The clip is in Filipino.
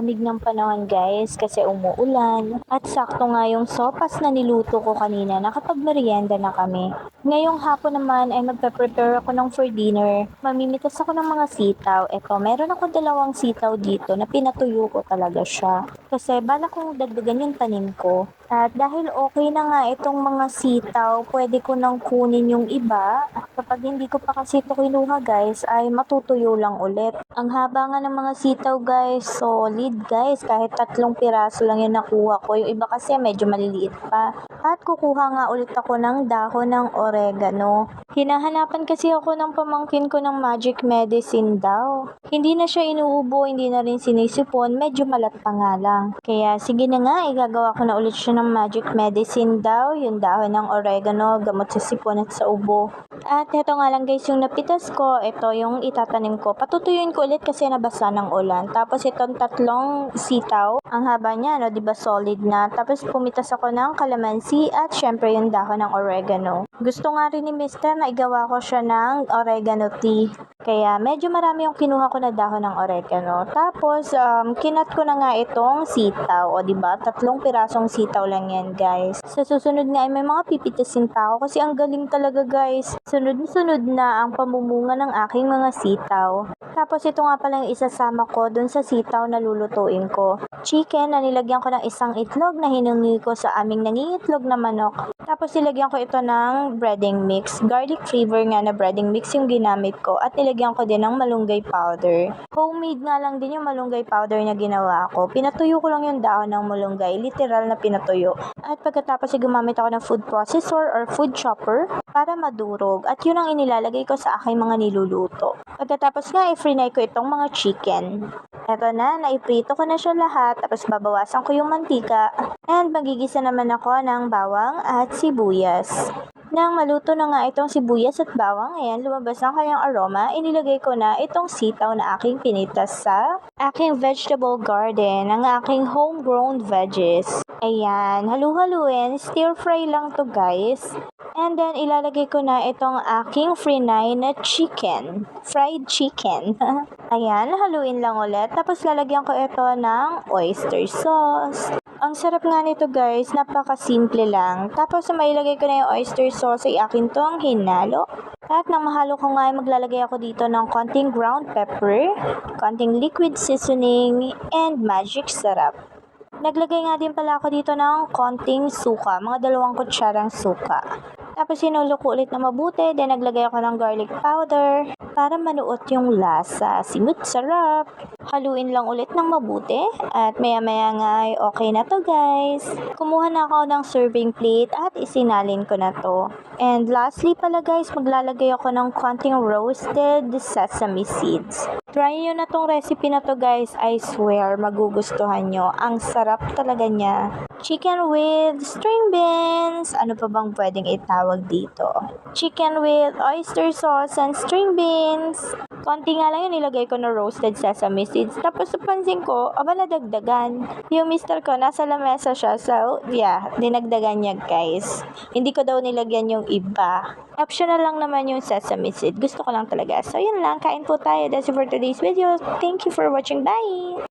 lamig ng panahon guys kasi umuulan at sakto nga yung sopas na niluto ko kanina nakapagmerienda na kami. Ngayong hapon naman ay magpe-prepare ako ng for dinner. Mamimitas ako ng mga sitaw. Eto, meron ako dalawang sitaw dito na pinatuyo ko talaga siya. Kasi bala kong dagdagan yung tanim ko. At dahil okay na nga itong mga sitaw, pwede ko nang kunin yung iba. Kapag hindi ko pa kasi ito kinuha guys, ay matutuyo lang ulit. Ang haba nga ng mga sitaw guys, solid guys. Kahit 3 piraso lang yung nakuha ko. Yung iba kasi medyo maliliit pa. At kukuha nga ulit ako ng dahon ng oregano. Hinahanapan kasi ako ng pamangkin ko ng magic medicine daw. Hindi na siya inuubo, hindi na rin sinisipon, medyo malat pa nga lang. Kaya sige na nga, igagawa ko na ulit siya ng magic medicine daw, yung dahon ng oregano, gamot sa sipon at sa ubo. At eto nga lang guys, yung napitas ko, ito yung itatanim ko. Patutuyuin ko ulit kasi nabasa ng ulan. Tapos itong 3 sitaw, ang haba niya, no, diba solid na. Tapos pumitas ako ng calamansi at syempre yung dahon ng oregano. Gusto nga rin ni Mister na igawa ko siya ng oregano tea. Kaya medyo marami yung kinuha ko na dahon ng oregano. Tapos kinat ko na nga itong sitaw. O diba, 3 pirasong sitaw lang yan guys. Sa susunod nga ay may mga pipitasin pa ako kasi ang galing talaga guys. Sunod na ang pamumunga ng aking mga sitaw. Tapos ito nga pala yung isasama ko dun sa sitaw na lulutuin ko. Chicken na nilagyan ko ng isang itlog na hinungi ko sa aming nangingitlog na manok. Tapos nilagyan ko ito ng breading mix. Garlic flavor nga na breading mix yung ginamit ko. At nilagyan ko din ng malunggay powder. Homemade nga lang din yung malunggay powder na ginawa ko. Pinatuyo ko lang yung dahon ng malunggay. Literal na pinatuyo. At pagkatapos ay gumamit ako ng food processor or food chopper para madurog. At yun ang inilalagay ko sa aking mga niluluto. Pagkatapos nga, i-frinay ko itong mga chicken. Eto na, naiprito ko na siya lahat. Tapos babawasan ko yung mantika. And magigisa naman ako ng bawang at sibuyas. Nang maluto na nga itong sibuyas at bawang, ayan, lumabas na kanyang aroma, inilagay ko na itong sitaw na aking pinitas sa aking vegetable garden, ang aking homegrown veggies. Ayan, halu-haluin, stir fry lang to guys. And then, ilalagay ko na itong aking frinay na chicken. Fried chicken. Ayan, haluin lang ulit. Tapos, lalagyan ko ito ng oyster sauce. Ang sarap nga nito guys, napaka-simple lang. Tapos, mailagay ko na yung oyster sauce ay akin tong hinalo. At nang mahalo ko nga, maglalagay ako dito ng konting ground pepper, konting liquid seasoning, and magic syrup. Naglagay nga din pala ako dito ng konting suka, mga 2 kutsarang suka. Tapos sinulo ko ulit na mabuti, then naglagay ako ng garlic powder para manuot yung lasa. Simut sarap! Haluin lang ulit ng mabuti at maya-maya nga ay okay na to guys. Kumuha na ako ng serving plate at isinalin ko na to. And lastly pala guys, maglalagay ako ng konting roasted sesame seeds. Try nyo na tong recipe na to guys, I swear magugustuhan nyo. Ang sarap talaga niya. Chicken with string beans. Ano pa bang pwedeng itawag dito? Chicken with oyster sauce and string beans. Konti nga lang yun, nilagay ko na roasted sesame seeds. Tapos napansin ko, aba nadagdagan. Yung mister ko, nasa lamesa siya. So, yeah, dinagdagan niya guys. Hindi ko daw nilagyan yung iba. Optional lang naman yung sesame seed. Gusto ko lang talaga. So, yun lang. Kain po tayo. That's it for today's video. Thank you for watching. Bye!